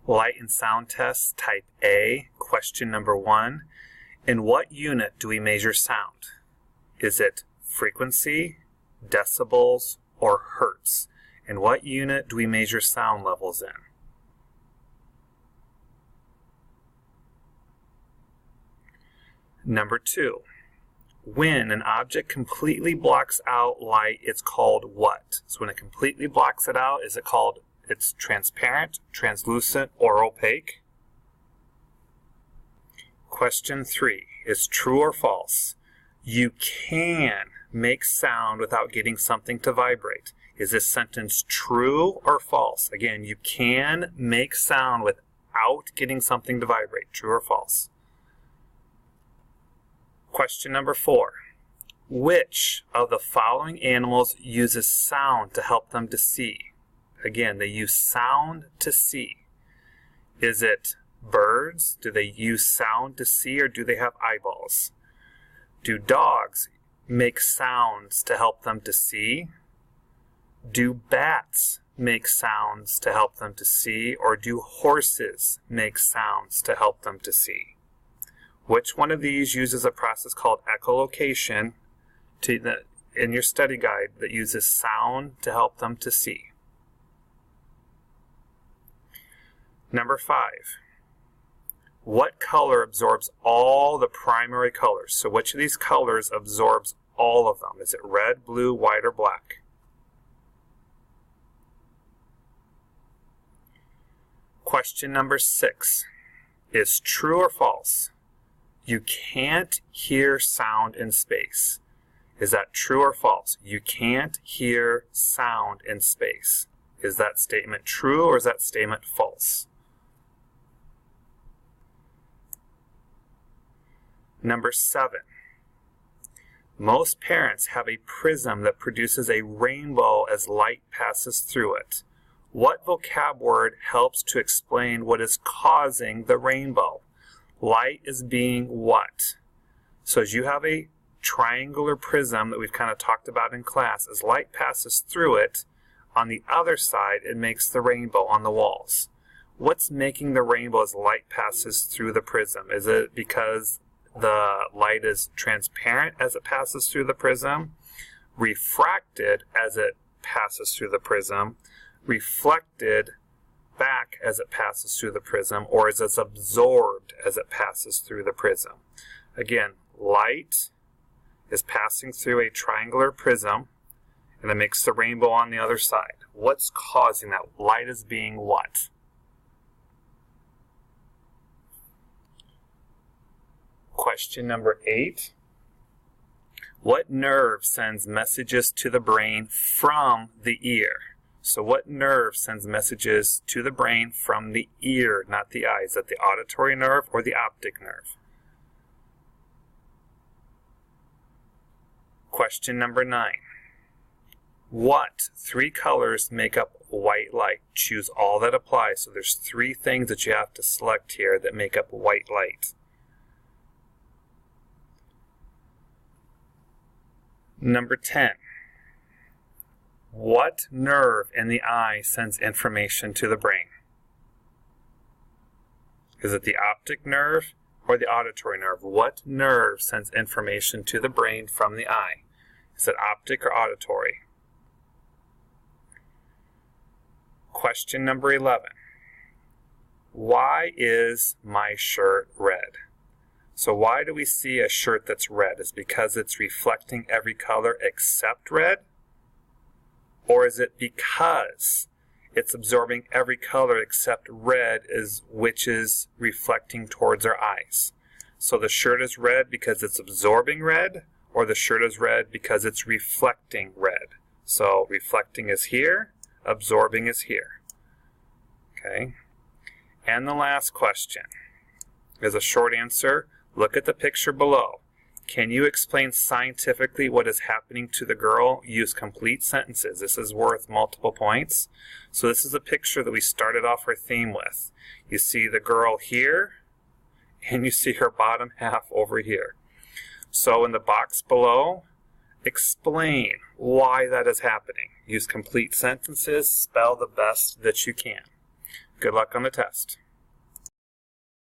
Light and sound test type A, question number 1. In what unit do we measure sound? Is it frequency, decibels, or hertz? In what unit do we measure sound levels in? Number 2. When an object completely blocks out light, it's called what? So when it completely blocks it out, is it called, it's transparent, translucent, or opaque? Question 3 is true or false? You can make sound without getting something to vibrate. Is this sentence true or false? Again, you can make sound without getting something to vibrate. True or false? Question number 4. Which of the following animals uses sound to help them to see? Again, they use sound to see. Is it birds? Do they use sound to see, or do they have eyeballs? Do dogs make sounds to help them to see? Do bats make sounds to help them to see, or do horses make sounds to help them to see? Which one of these uses a process called echolocation in your study guide that uses sound to help them to see? Number 5. What color absorbs all the primary colors? So which of these colors absorbs all of them? Is it red, blue, white, or black? Question number 6 is true or false? You can't hear sound in space. Is that true or false? You can't hear sound in space. Is that statement true or is that statement false? Number 7. Most parents have a prism that produces a rainbow as light passes through it. What vocab word helps to explain what is causing the rainbow? Light is being what? So as you have a triangular prism that we've kind of talked about in class, as light passes through it, on the other side it makes the rainbow on the walls. What's making the rainbow as light passes through the prism? Is it because the light is transparent as it passes through the prism, refracted as it passes through the prism, reflected back as it passes through the prism, or is it absorbed as it passes through the prism? Again, light is passing through a triangular prism and it makes the rainbow on the other side. What's causing that? Light is being what? Question number 8. What nerve sends messages to the brain from the ear? So what nerve sends messages to the brain from the ear, not the eye? Is that the auditory nerve or the optic nerve? Question number 9. What 3 colors make up white light? Choose all that apply. So there's 3 things that you have to select here that make up white light. Number 10. What nerve in the eye sends information to the brain? Is it the optic nerve or the auditory nerve? What nerve sends information to the brain from the eye? Is it optic or auditory? Question number 11. Why is my shirt red? So why do we see a shirt that's red? Is it because it's reflecting every color except red? Or is it because it's absorbing every color except red, which is reflecting towards our eyes? So the shirt is red because it's absorbing red, or the shirt is red because it's reflecting red? So reflecting is here, absorbing is here. Okay. And the last question is a short answer. Look at the picture below. Can you explain scientifically what is happening to the girl? Use complete sentences. This is worth multiple points. So this is a picture that we started off our theme with. You see the girl here, and you see her bottom half over here. So in the box below, explain why that is happening. Use complete sentences. Spell the best that you can. Good luck on the test.